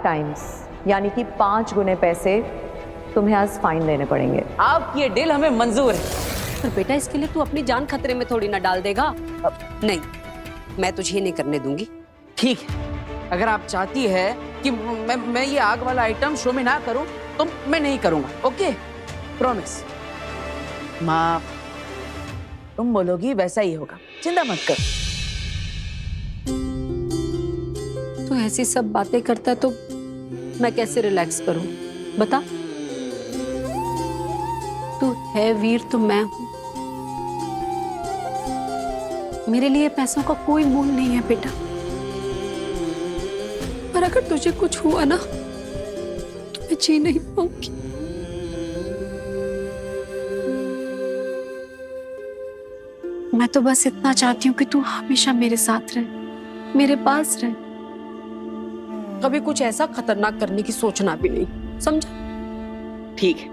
Times, यानी कि 5 गुने पैसे तुम्हें आज फाइन देने पड़ेंगे। आपकी ये डील हमें मंजूर है। पर बेटा इसके लिए तू अपनी जान खतरे में थोड़ी ना डाल देगा। नहीं, मैं तुझे नहीं करने दूंगी। ठीक है, अगर आप चाहती है कि मैं ये आग वाला आइटम शो में ना करूं तो मैं नहीं करूंगा। Okay, promise. माँ, तुम बोलोगी वैसा ही होगा, चिंता मत कर। तू ऐसी सब बातें करता है तो मैं कैसे रिलैक्स करूं, बता। तू है वीर तो मैं हूं। मेरे लिए पैसों का कोई मोल नहीं है बेटा, पर अगर तुझे कुछ हुआ ना तो मैं जी नहीं पाऊंगी। मैं तो बस इतना चाहती हूँ कि तू हमेशा मेरे साथ रहे, मेरे पास रहे, कभी कुछ ऐसा खतरनाक करने की सोचना भी नहीं, समझा? ठीक है।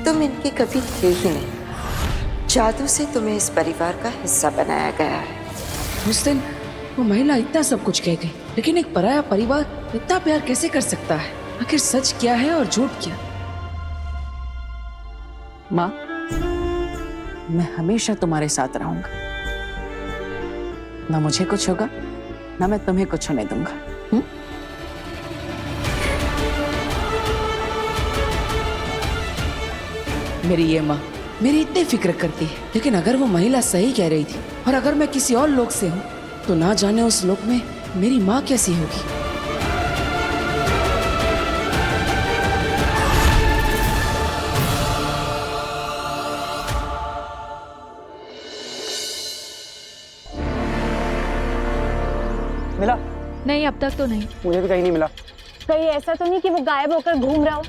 तुम इनकी कभी थे ही नहीं। जादू से तुम्हें इस परिवार का हिस्सा बनाया गया है। उस दिन वो महिला इतना सब कुछ कह गई, लेकिन एक पराया परिवार इतना प्यार कैसे कर सकता है? आखिर सच क्या है और झूठ क्या? माँ, मैं हमेशा तुम्हारे साथ रहूंगा। ना मुझे कुछ होगा, ना मैं तुम्हें कुछ होने दूंगा। मेरी ये माँ मेरी इतनी फिक्र करती है, लेकिन अगर वो महिला सही कह रही थी और अगर मैं किसी और लोक से हूँ तो ना जाने उस लोक में मेरी माँ कैसी होगी। मिला? नहीं, अब तक तो नहीं। मुझे भी कहीं नहीं मिला। कहीं ऐसा तो नहीं कि वो गायब होकर घूम रहा हो,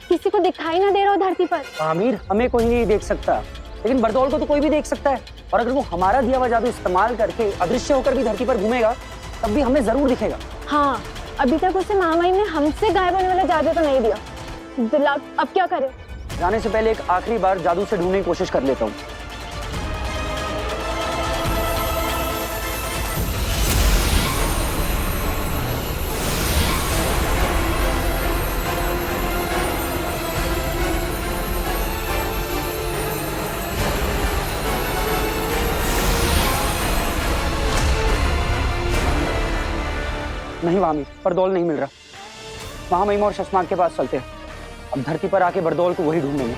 किसी को दिखाई ना दे रहा हो धरती पर? आमिर, हमें कोई नहीं देख सकता, लेकिन बरदौल को तो कोई भी देख सकता है। और अगर वो हमारा दिया हुआ जादू इस्तेमाल करके अदृश्य होकर भी धरती पर घूमेगा तब भी हमें जरूर दिखेगा। हाँ, अभी तक उसे महामाई ने हमसे गायब होने वाला जादू तो नहीं दिया। दिला, अब क्या करें? जाने से पहले एक आखिरी बार जादू से ढूंढने की कोशिश कर लेता हूँ। नहीं वामी, बरदौल नहीं मिल रहा। महामहिमा और शशमाक के पास चलते हैं। अब धरती पर आके बरदौल को वही ढूंढेंगे।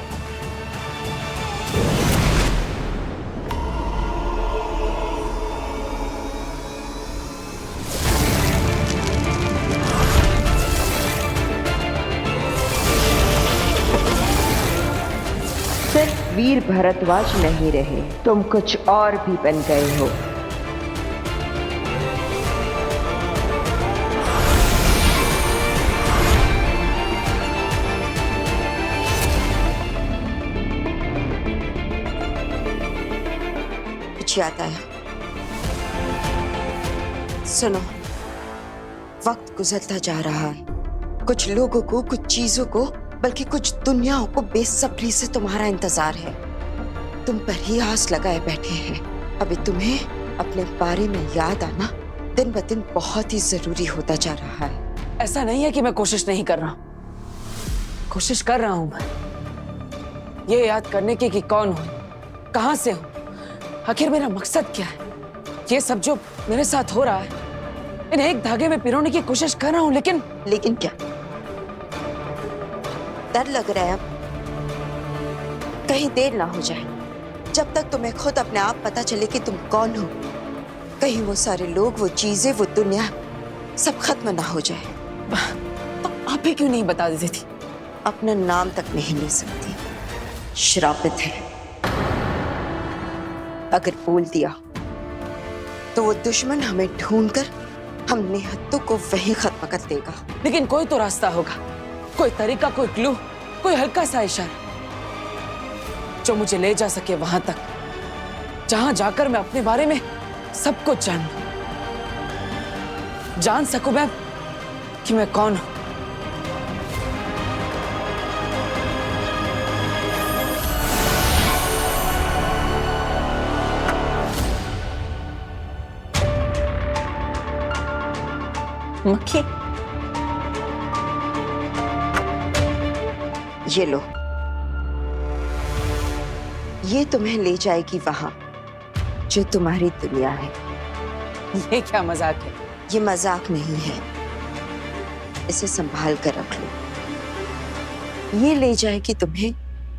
सिर्फ वीर भरद्वाज नहीं रहे, तुम कुछ और भी बन गए हो। कुछ याद आया? सुनो, वक्त गुजरता जा रहा है। कुछ लोगों को, कुछ चीजों को, बल्कि कुछ दुनियाओं को बेसब्री से तुम्हारा इंतजार है। तुम पर ही आस लगाए बैठे हैं। अभी तुम्हें अपने बारे में याद आना दिन ब दिन बहुत ही जरूरी होता जा रहा है। ऐसा नहीं है कि मैं कोशिश नहीं कर रहा हूं, कोशिश कर रहा हूं मैं ये याद करने की कि कौन हूं, कहां से हूं, आखिर मेरा मकसद क्या है। ये सब जो मेरे साथ हो रहा है, इन्हें एक धागे में पिरोने की कोशिश कर रहा हूं, लेकिन क्या डर लग रहा है? अब कहीं देर ना हो जाए। जब तक तुम्हें खुद अपने आप पता चले कि तुम कौन हो, कहीं वो सारे लोग, वो चीजें, वो दुनिया सब खत्म ना हो जाए। तो आप ही क्यों नहीं बता देती थी? अपना नाम तक नहीं ले सकती, श्रापित है। अगर बोल दिया तो वो दुश्मन हमें ढूंढकर हम निहत्तों को वहीं खत्म कर देगा। लेकिन कोई तो रास्ता होगा, कोई तरीका, कोई क्लू, कोई हल्का सा इशारा जो मुझे ले जा सके वहां तक जहां जाकर मैं अपने बारे में सब कुछ जान सकूं मैं कि मैं कौन हूं। मक्खी? ये लो, ये तुम्हें ले जाएगी वहां जो तुम्हारी दुनिया है। ये क्या मजाक है? ये मजाक नहीं है, इसे संभाल कर रख लो। ये ले जाएगी तुम्हें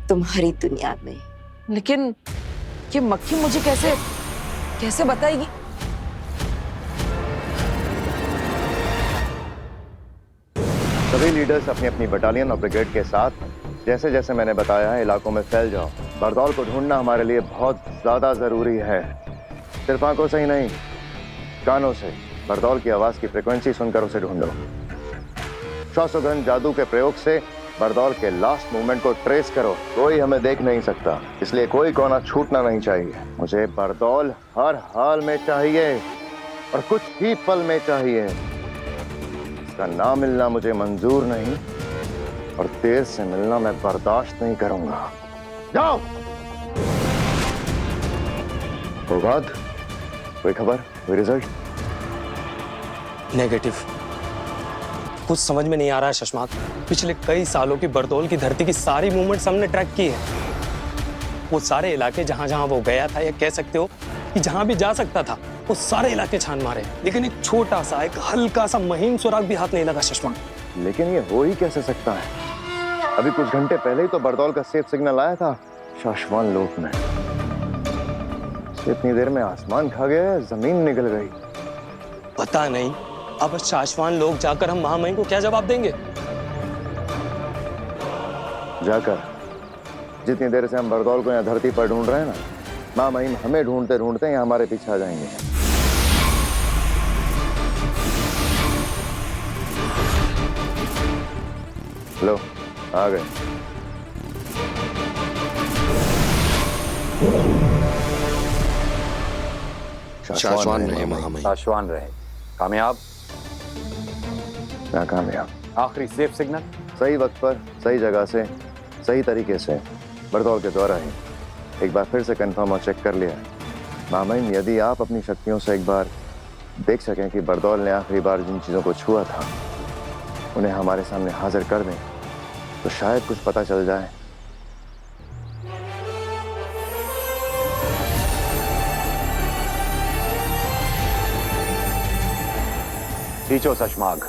तुम्हारी दुनिया में। लेकिन ये मक्खी मुझे कैसे कैसे बताएगी? सभी लीडर्स अपनी अपनी बटालियन और ब्रिगेड के साथ जैसे जैसे मैंने बताया है इलाकों में फैल जाओ। बरदौल को ढूंढना हमारे लिए बहुत ज्यादा जरूरी है। सिर्फ आंखों से ही नहीं, कानों से बरदौल की आवाज की फ्रीक्वेंसी सुनकर उसे ढूंढो। श्वासोघन जादू के प्रयोग से बरदौल के लास्ट मूवमेंट को ट्रेस करो। कोई हमें देख नहीं सकता, इसलिए कोई कोना छूटना नहीं चाहिए। मुझे बरदौल हर हाल में चाहिए और कुछ ही पल में चाहिए। इसका ना मिलना मुझे मंजूर नहीं और देर से मिलना मैं बर्दाश्त नहीं करूंगा। जाओ। प्रभात, कोई खबर, कोई रिजल्ट? नेगेटिव। कुछ समझ में नहीं आ रहा है शशमाक। पिछले कई सालों की बरदौल की धरती की सारी मूवमेंट्स हमने ट्रैक की है। वो सारे इलाके जहां जहां वो गया था, या कह सकते हो कि जहां भी जा सकता था, वो सारे इलाके छान मारे, लेकिन एक छोटा सा, एक हल्का सा महीन सुराग भी हाथ नहीं लगा शशमाक। लेकिन ये हो ही कैसे सकता है? अभी कुछ घंटे पहले ही तो बरदौल का सेफ सिग्नल आया था शाश्वान लोक में। इतनी देर में आसमान खा गया, जमीन निकल गई। पता नहीं अब शाश्वान लोग जाकर हम महामहिम को क्या जवाब देंगे? जाकर जितनी देर से हम बरदौल को यहाँ धरती पर ढूंढ रहे हैं ना, महामहिम हमें ढूंढते ढूंढते यहाँ हमारे पीछे आ जाएंगे। लो, आ गए। शाश्वान रहे महामहिम। शाश्वान रहे। कामयाब? नाकामयाब। आखिरी सेफ सिग्नल सही वक्त पर, सही जगह से, सही तरीके से बरदौल के द्वारा ही एक बार फिर से कंफर्म और चेक कर लिया। महामहिम, यदि आप अपनी शक्तियों से एक बार देख सकें कि बरदौल ने आखिरी बार जिन चीज़ों को छुआ था उन्हें हमारे सामने हाजिर कर दें, तो शायद कुछ पता चल जाए। खींचो शशमाग।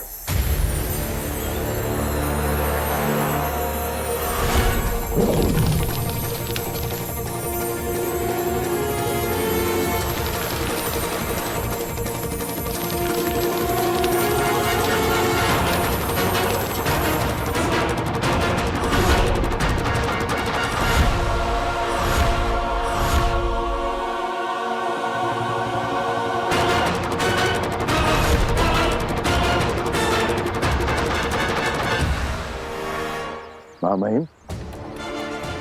महामहिम,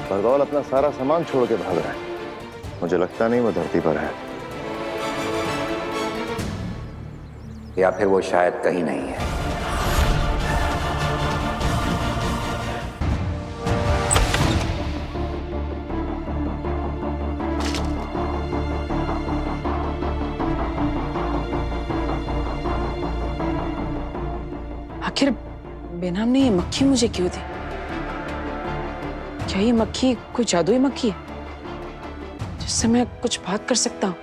बरदौल अपना सारा सामान छोड़ के भाग रहा है। मुझे लगता नहीं वो धरती पर है। या फिर वो शायद कहीं नहीं है। आखिर बेनाम ने ये मक्खी मुझे क्यों दी? क्या ये मक्खी कोई जादुई मक्खी है जिससे मैं कुछ बात कर सकता हूँ?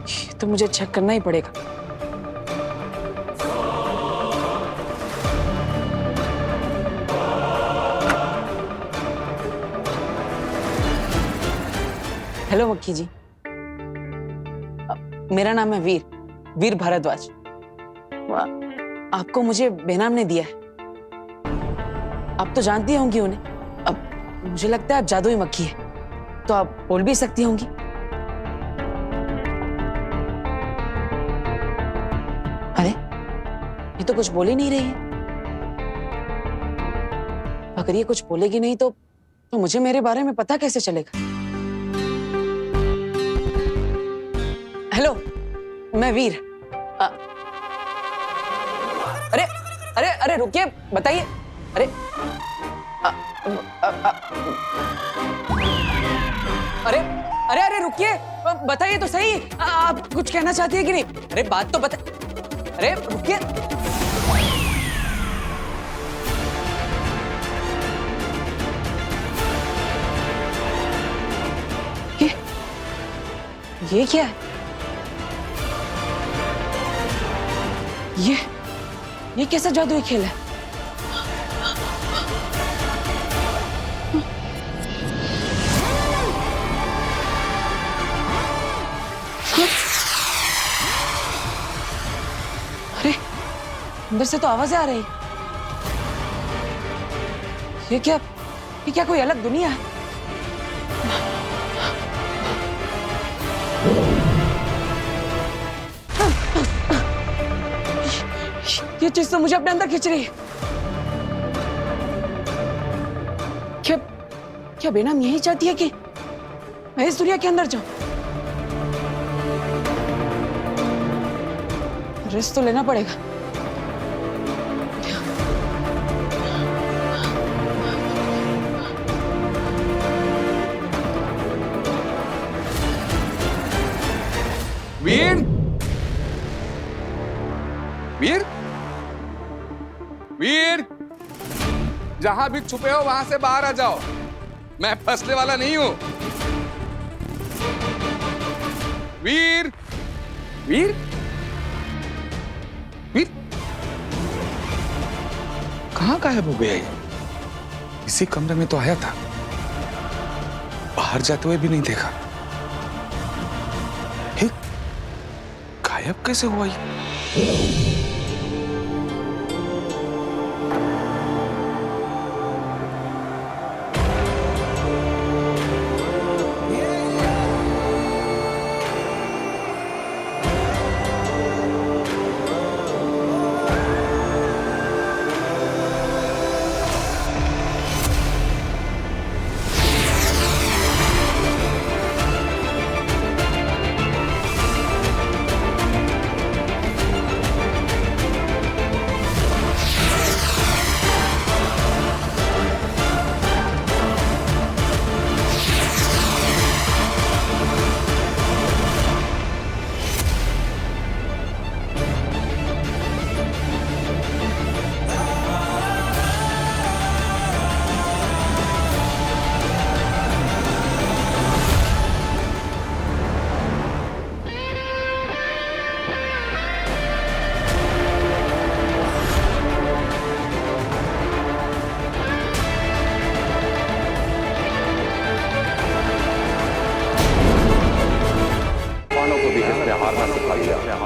ये तो मुझे चेक करना ही पड़ेगा। हेलो मक्खी जी, मेरा नाम है वीर भारद्वाज। आपको मुझे बेनाम ने दिया है। आप तो जानती होंगी उन्हें। अब मुझे लगता है आप जादुई मक्खी है, तो आप बोल भी सकती होंगी। अरे ये तो कुछ बोल ही नहीं रही है। अगर ये कुछ बोलेगी नहीं तो मुझे मेरे बारे में पता कैसे चलेगा? हेलो, मैं वीर। अरे अरे अरे रुकिए, बताइए। अरे अरे अरे अरे रुकिए, बताइए तो सही। आप कुछ कहना चाहती है कि नहीं? अरे बात तो बता। अरे रुकिए। ये क्या है? ये कैसा जादुई खेल है? अरे अंदर से तो आवाजें आ रही। ये क्या कोई अलग दुनिया है? ये चीज तो मुझे अपने अंदर खींच रही है। क्या बेनाम यही चाहती है कि मैं इस दुनिया के अंदर जाऊं? रिस्क तो लेना पड़ेगा। वीर, वीर, वीर, जहां भी छुपे हो वहां से बाहर आ जाओ। मैं फंसने वाला नहीं हूं। वीर, वीर, वीर, कहां गायब हो गया ये? इसी कमरे में तो आया था, बाहर जाते हुए भी नहीं देखा। गायब कैसे हुआ ये?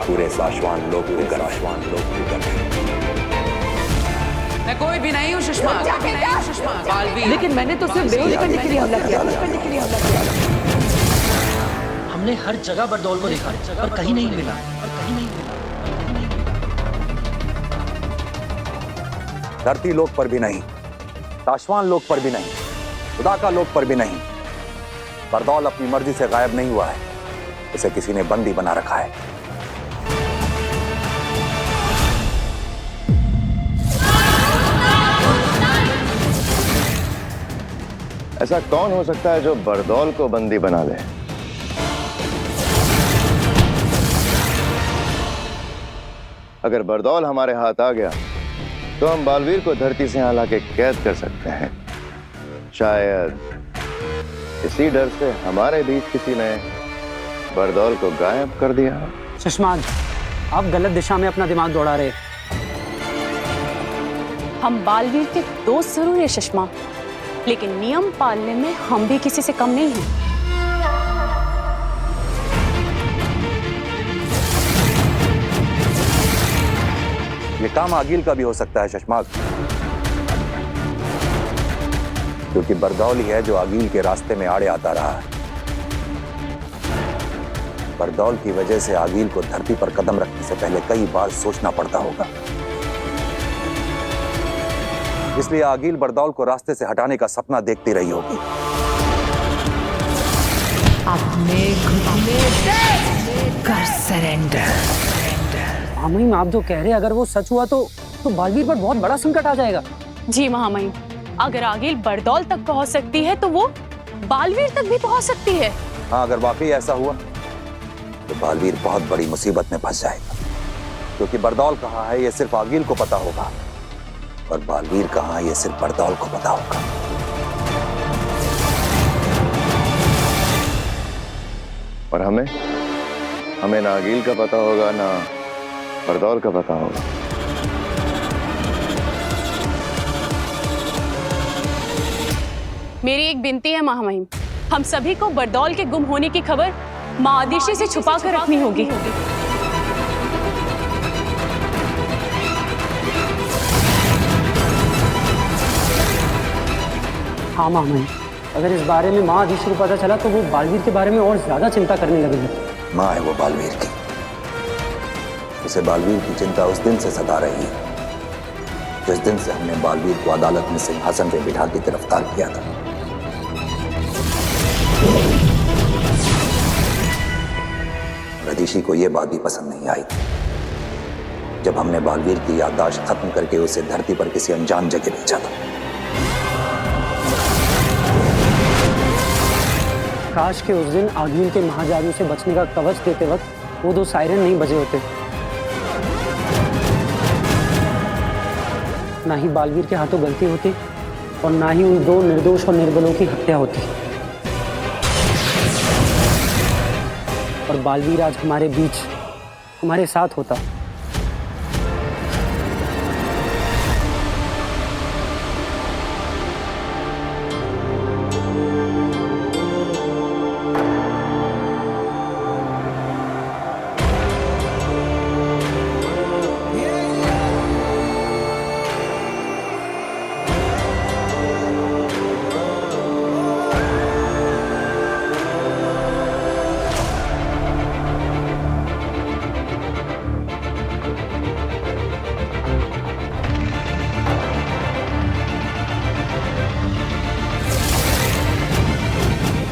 पूरे साशवान लोग मैं कोई भी नहीं हूँ सुषमा। लेकिन मैंने तो सिर्फ बेहोश करने के लिए हमला किया। हमने हर जगह बरदौल को देखा पर कहीं नहीं मिला। धरती लोक पर भी नहीं, साशवान लोक पर भी नहीं, खुदा का लोक पर भी नहीं। बरदौल अपनी मर्जी से गायब नहीं हुआ है, इसे किसी ने बंदी बना रखा है। ऐसा कौन हो सकता है जो बरदौल को बंदी बना ले? अगर बरदौल हमारे हाथ आ गया तो हम बालवीर को धरती से यहाँ लाके कैद कर सकते हैं। शायद इसी डर से हमारे बीच किसी ने बरदौल को गायब कर दिया। सुषमान, आप गलत दिशा में अपना दिमाग दौड़ा रहे। हम बालवीर के दोस्त जरूर है सुषमा, लेकिन नियम पालने में हम भी किसी से कम नहीं हैं। ये काम आगिल का भी हो सकता है शशमाक, क्योंकि बरदौल ही है जो आगिल के रास्ते में आड़े आता रहा है। बरदौल की वजह से आगिल को धरती पर कदम रखने से पहले कई बार सोचना पड़ता होगा। इसलिए आगिल बरदौल को रास्ते से हटाने का सपना देखती रही होगी। अपने घुटने कर सरेंडर। महामहिम, आप जो कह रहे हैं अगर वो सच हुआ तो बालवीर पर बहुत बड़ा संकट आ जाएगा। जी महामहिम, अगर आगिल बरदौल तक पहुंच सकती है तो वो बालवीर तक भी पहुंच सकती है। हाँ, अगर वाकई ऐसा हुआ तो बालवीर बहुत बड़ी मुसीबत में फंस जाएगा, क्योंकि बरदौल कहाँ है ये सिर्फ आगिल को पता होगा, और बालवीर कहाँ है ये सिर्फ बरदौल को पता होगा। और हमें ना आगिल का पता होगा ना बरदौल का पता होगा। मेरी एक विनती है महामहिम, हम सभी को बरदौल के गुम होने की खबर माँ आदिशी से छुपा कर रखनी होगी। हाँ महामहिम, अगर इस बारे में माँ आदिशी को पता चला तो वो बालवीर के बारे में और ज्यादा चिंता करने लगेगी। माँ है वो बालवीर की, उसे बालवीर की चिंता उस दिन से सता रही है जिस दिन से हमने बालवीर को अदालत में सिंहासन पे बिठा के गिरफ्तार किया था। आदिशी को यह बात भी पसंद नहीं आई जब हमने बालवीर की याददाश्त खत्म करके उसे धरती पर किसी अनजान जगह भेजा था। काश के उस दिन आगिल के महाजादू से बचने का कवच देते वक्त वो 2 सायरन नहीं बजे होते, ना ही बालवीर के हाथों गलती होती और ना ही उन 2 निर्दोष और निर्बलों की हत्या होती, और बालवीर आज हमारे बीच हमारे साथ होता।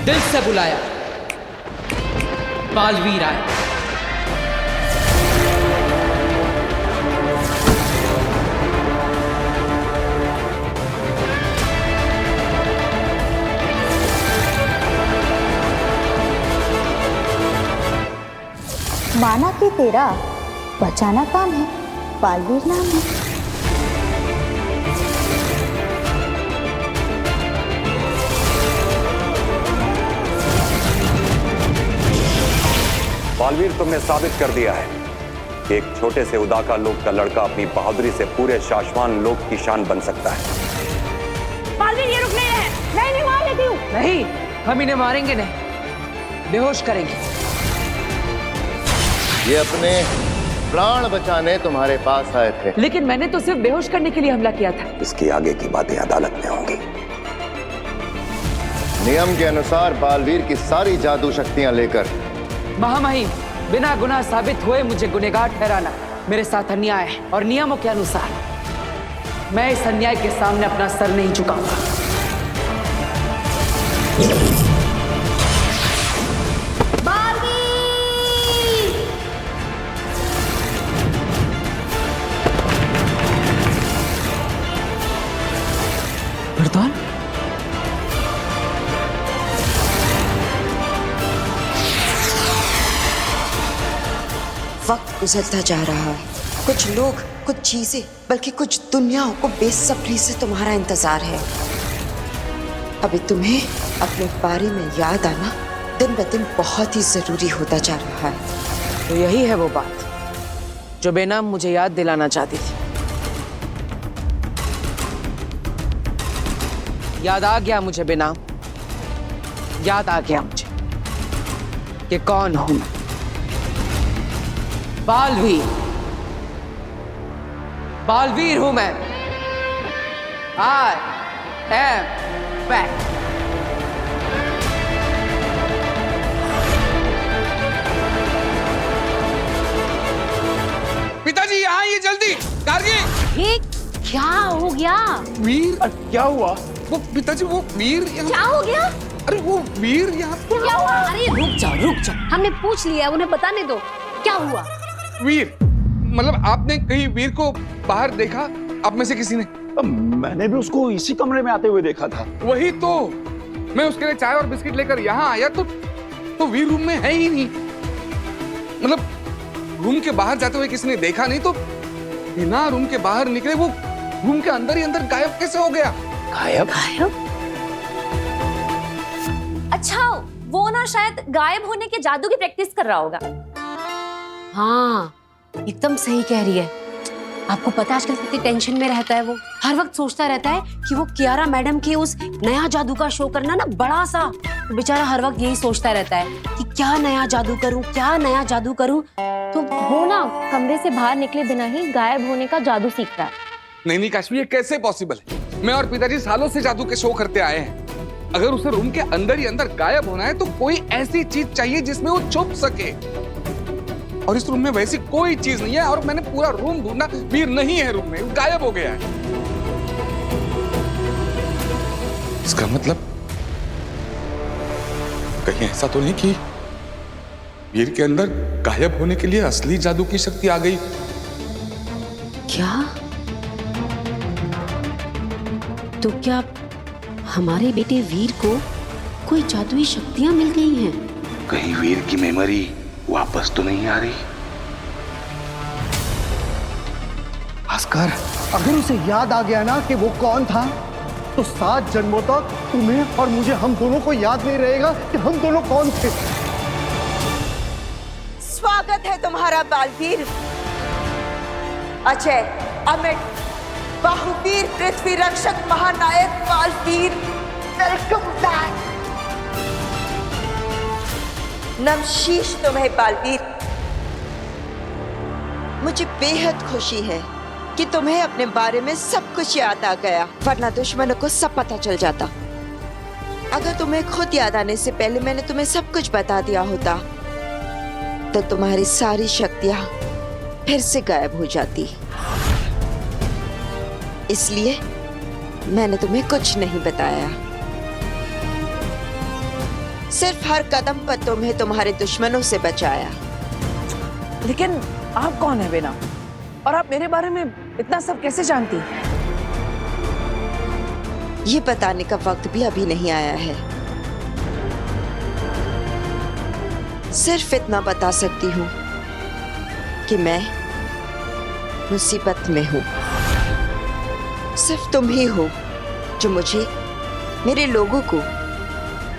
दिल से बुलाया, बालवीर आए। माना कि तेरा बचाना काम है, बालवीर नाम है। बालवीर, तुमने साबित कर दिया है कि एक छोटे से उदाका लोक का लड़का अपनी बहादुरी से पूरे शाश्वान लोक की शान बन सकता है। बालवीर ये रुक नहीं रहे, नहीं मार लेती हूँ। नहीं, हम इन्हें मारेंगे नहीं, बेहोश करेंगे। ये अपने प्राण बचाने तुम्हारे पास आए थे, लेकिन मैंने तो सिर्फ बेहोश करने के लिए हमला किया था। इसकी आगे की बातें अदालत में होंगी। नियम के अनुसार बालवीर की सारी जादू शक्तियां लेकर महामहिम, बिना गुनाह साबित हुए मुझे गुनहगार ठहराना मेरे साथ अन्याय है, और नियमों के अनुसार मैं इस अन्याय के सामने अपना सर नहीं झुकाऊंगा। बरदौल, वक्त गुजरता जा रहा है। कुछ लोग, कुछ चीजें, बल्कि कुछ दुनियाओं को बेसब्री से तुम्हारा इंतजार है। अभी तुम्हें अपने बारे में याद आना दिन ब दिन बहुत ही जरूरी होता जा रहा है। तो यही है वो बात जो बेनाम मुझे याद दिलाना चाहती थी। याद आ गया मुझे बेनाम, याद आ गया मुझे कि कौन हूं मैं। बालवीर, बालवीर हूं मैं। I am back। पिताजी यहाँ आइए जल्दी। गार्गी, ये क्या हो गया? वीर, क्या हुआ? वो पिताजी, वो वीर यहाँ। क्या हो गया? अरे वो वीर यहाँ। क्या हुआ? अरे रुक जाओ, हमने पूछ लिया, उन्हें बताने दो। क्या हुआ? वीर, मतलब आपने कहीं वीर को बाहर देखा? आप में से किसी ने? मैंने भी उसको इसी कमरे में आते हुए देखा था। वही तो, मैं उसके लिए चाय और बिस्किट लेकर यहाँ आया तो वीर रूम में है ही नहीं। मतलब रूम के बाहर जाते हुए किसी ने देखा नहीं तो बिना रूम के बाहर निकले वो रूम के अंदर ही अंदर गायब कैसे हो गया? गायब? अच्छा, वो ना शायद गायब होने के जादू की प्रैक्टिस कर रहा होगा। हाँ, एकदम सही कह रही है। आपको पता है आजकल कितनी टेंशन में रहता है वो। हर वक्त सोचता रहता है कि वो कियारा मैडम के उस नया जादू का शो करना ना बड़ा सा। तो बेचारा हर वक्त यही सोचता रहता है कि क्या नया जादू करूं, क्या नया जादू करूं। तो वो ना कमरे से बाहर निकले बिना ही गायब होने का जादू सीख रहा है। नहीं काश्मी, ये कैसे पॉसिबल है? मैं और पिताजी सालों से जादू के शो करते आए हैं। अगर उसे रूम के अंदर ही अंदर गायब होना है तो कोई ऐसी चीज चाहिए जिसमें वो छुप सके, और इस रूम में वैसी कोई चीज नहीं है। और मैंने पूरा रूम ढूंढा, वीर नहीं है रूम में, गायब हो गया है। इसका मतलब कहीं ऐसा तो नहीं कि वीर के अंदर गायब होने के लिए असली जादू की शक्ति आ गई? क्या? तो क्या हमारे बेटे वीर को कोई जादुई शक्तियां मिल गई हैं? कहीं वीर की मेमोरी वापस तो नहीं आ रही? भास्कर, अगर उसे याद आ गया ना कि वो कौन था, तो 7 जन्मों तक तुम्हें और मुझे, हम दोनों को याद नहीं रहेगा कि हम दोनों कौन थे। स्वागत है तुम्हारा बालवीर, अजय, अमित, बाहुवीर, पृथ्वी रक्षक, महानायक बालवीर। Welcome back. नमशीश तुम्हें बालवीर। मुझे बेहद खुशी है कि तुम्हें अपने बारे में सब कुछ याद आ गया, वरना दुश्मनों को सब पता चल जाता। अगर तुम्हें खुद याद आने से पहले मैंने तुम्हें सब कुछ बता दिया होता तो तुम्हारी सारी शक्तियां फिर से गायब हो जाती। इसलिए मैंने तुम्हें कुछ नहीं बताया। सिर्फ हर कदम पर तुम्हें तुम्हारे दुश्मनों से बचाया। लेकिन आप कौन है बेना? और आप मेरे बारे में इतना सब कैसे जानती हैं? ये बताने का वक्त भी अभी नहीं आया है। सिर्फ इतना बता सकती हूँ कि मैं मुसीबत में हूँ। सिर्फ तुम ही हो जो मुझे, मेरे लोगों को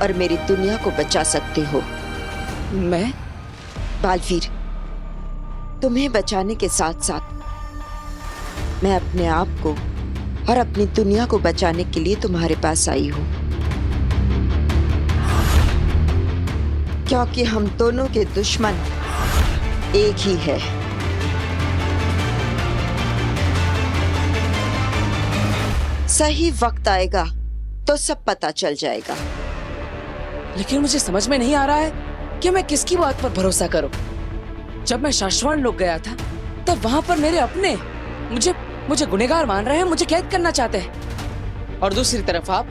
और मेरी दुनिया को बचा सकते हो। मैं? बालवीर, तुम्हें बचाने के साथ साथ मैं अपने आप को और अपनी दुनिया को बचाने के लिए तुम्हारे पास आई हूं, क्योंकि हम दोनों के दुश्मन एक ही है। सही वक्त आएगा तो सब पता चल जाएगा। लेकिन मुझे समझ में नहीं आ रहा है कि मैं किसकी बात पर भरोसा करूं। जब मैं शाश्वान लोग गया था तब वहां पर मेरे अपने मुझे गुनहगार मान रहे हैं, मुझे कैद करना चाहते हैं। और दूसरी तरफ आप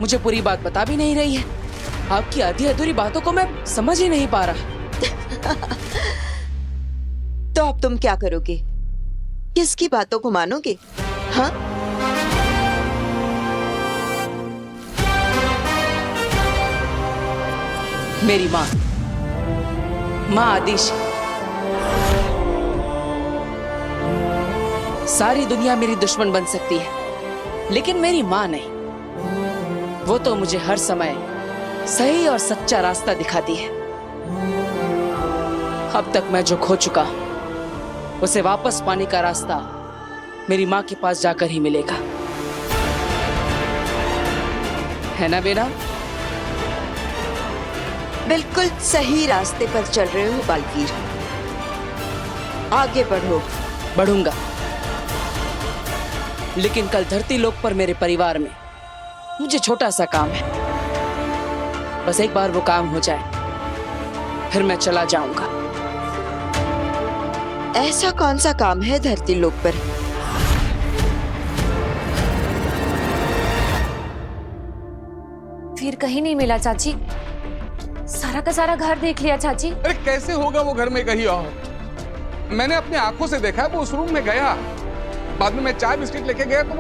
मुझे पूरी बात बता भी नहीं रही है। आपकी आधी अधूरी बातों को मैं समझ ही नहीं पा रहा। तो अब तुम क्या करोगे? किसकी बातों को मानोगे? हाँ? मेरी माँ आदिश। सारी दुनिया मेरी दुश्मन बन सकती है, लेकिन मेरी माँ नहीं। वो तो मुझे हर समय सही और सच्चा रास्ता दिखाती है। अब तक मैं जो खो चुका उसे वापस पाने का रास्ता मेरी माँ के पास जाकर ही मिलेगा, है ना बेटा? बिल्कुल सही रास्ते पर चल रहे हो बालवीर। आगे बढ़ो। बढ़ूंगा, लेकिन कल धरती लोक पर मेरे परिवार में मुझे छोटा सा काम है। बस एक बार वो काम हो जाए फिर मैं चला जाऊंगा। ऐसा कौन सा काम है धरती लोक पर? फिर कहीं नहीं मिला चाची। सारा का सारा घर देख लिया चाची। अरे कैसे होगा वो घर में कहीं और? मैंने अपनी आंखों से देखा है, वो उस रूम में गया, बाद में मैं चाय बिस्किट लेके गया तो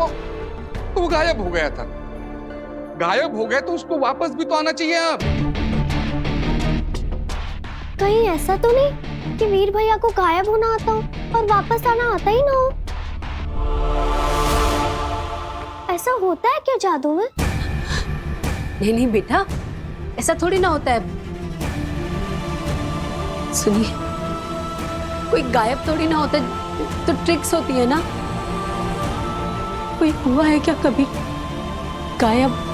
वो गायब हो गया था। गायब हो गया तो उसको वापस भी तो आना चाहिए। अब कहीं ऐसा तो नहीं कि वीर भैया को गायब होना आता हो और वापस आना आता ही ना हो। ऐसा होता है क्या जादू में? नहीं नहीं बेटा, ऐसा थोड़ी ना होता है। सुनिए, कोई गायब थोड़ी ना होता, तो ट्रिक्स होती है ना। कोई हुआ है क्या कभी गायब?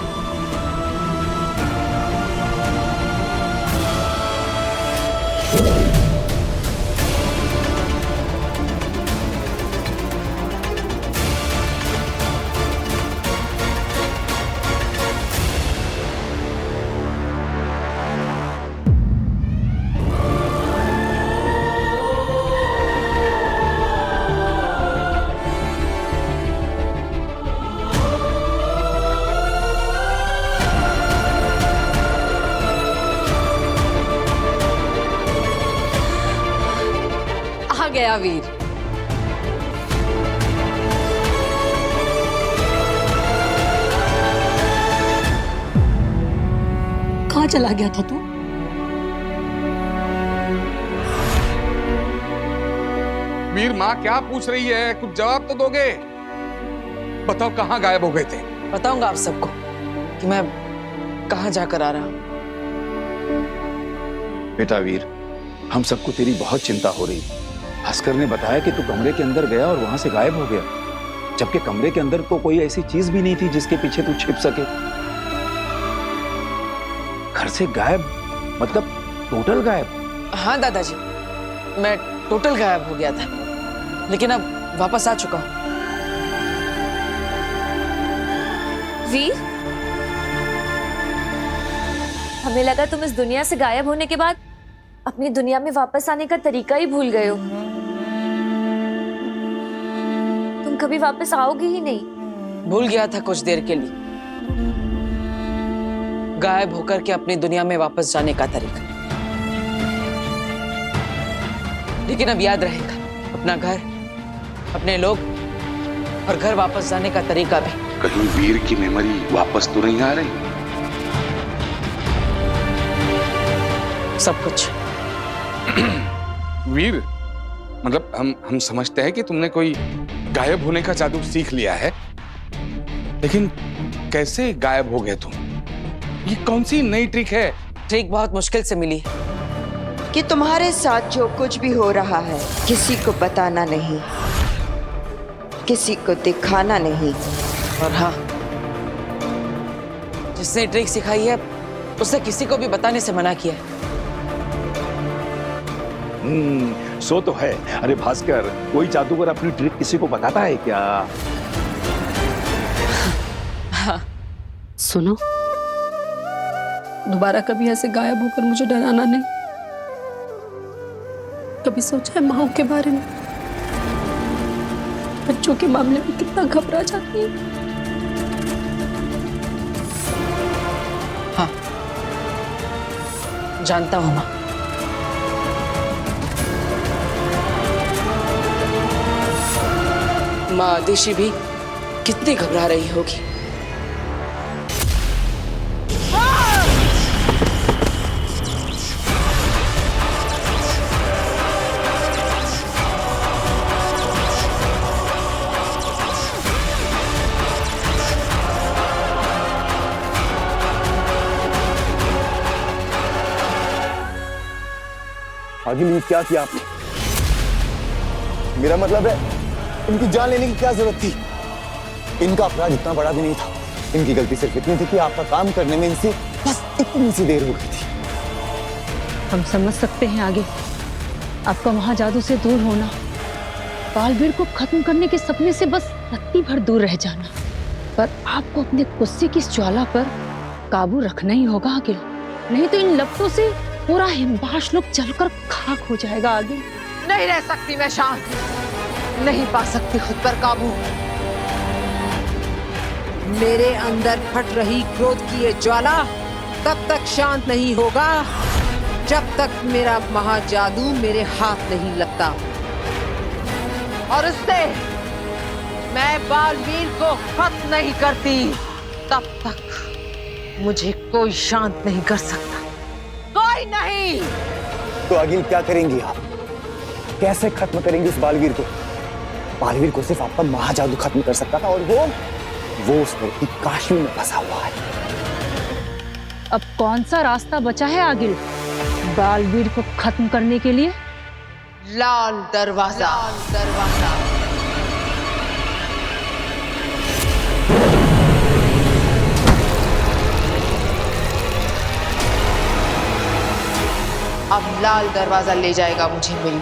आ गया वीर। कहाँ चला गया था तू? वीर, माँ क्या पूछ रही है? कुछ जवाब तो दोगे। बताओ कहाँ गायब हो गए थे? बताऊंगा आप सबको कि मैं कहाँ जाकर आ रहा हूँ। बेटा वीर, हम सबको तेरी बहुत चिंता हो रही। भास्कर ने बताया कि तू कमरे के अंदर गया और वहां से गायब हो गया, जबकि कमरे के अंदर तो कोई ऐसी चीज भी नहीं थी जिसके पीछे तू छिप सके। घर से गायब मतलब टोटल गायब? हाँ दादाजी, मैं टोटल गायब हो गया था, लेकिन अब वापस आ चुका हूँ। वीर, हमें लगा तुम इस दुनिया से गायब होने के बाद अपनी दुनिया में वापस आने का तरीका ही भूल गए हो। तुम कभी वापस आओगे ही नहीं। भूल गया था कुछ देर के लिए, गायब होकर के अपनी दुनिया में वापस जाने का तरीका। लेकिन अब याद रहेगा अपना घर, अपने लोग और घर वापस जाने का तरीका भी। कहीं वीर की मेमोरी वापस तो नहीं आ रही? सब कुछ। वीर, मतलब हम समझते हैं कि तुमने कोई गायब होने का जादू सीख लिया है, लेकिन कैसे गायब हो गए तुम? ये कौन सी नई ट्रिक है? ट्रिक बहुत मुश्किल से मिली कि तुम्हारे साथ जो कुछ भी हो रहा है किसी को बताना नहीं, किसी को दिखाना नहीं। और हाँ, जिसने ट्रिक सिखाई है उसे किसी को भी बताने से मना किया है। सो तो है। अरे भास्कर, कोई जादूगर अपनी ट्रिक किसी को बताता है क्या? हाँ। सुनो, दोबारा कभी ऐसे गायब होकर मुझे डराना नहीं। कभी सोचा है माँ के बारे में? बच्चों के मामले में कितना घबरा जाती है। हाँ, जानता हूं माँ। माँ आदिशि भी कितनी घबरा रही होगी। आगे ये क्या किया आपने? मेरा मतलब है, इनकी जान लेने की क्या जरूरत थी? इनका अपराध इतना बड़ा भी नहीं था। इनकी गलती सिर्फ इतनी थी कि आपका काम करने में इनसे बस इतनी सी देर हो गई थी। हम समझ सकते हैं आगे आपका वहां जादू से दूर होना, बालवीर को खत्म करने के सपने से बस रत्ती भर दूर रह जाना, पर आपको अपने गुस्से की इस ज्वाला पर काबू रखना ही होगा आगे, नहीं तो इन लपटों से पूरा हिमबाश लोग जलकर खाक हो जाएगा आगे। नहीं रह सकती मैं शांत, नहीं पा सकती खुद पर काबू। मेरे अंदर फट रही क्रोध की ये ज्वाला तब तक शांत नहीं होगा जब तक मेरा महाजादू मेरे हाथ नहीं लगता, और उससे मैं बालवीर को खत्म नहीं करती तब तक मुझे कोई शांत नहीं कर सकता, कोई नहीं। तो आगे क्या करेंगी आप? कैसे खत्म करेंगे उस बालवीर को? बालवीर को सिर्फ आपका महाजादू खत्म कर सकता था, और वो उस लड़की काशी में फंसा हुआ है। अब कौन सा रास्ता बचा है आगे बालवीर को खत्म करने के लिए? लाल दरवाजा। अब लाल दरवाजा ले जाएगा मुझे मेरी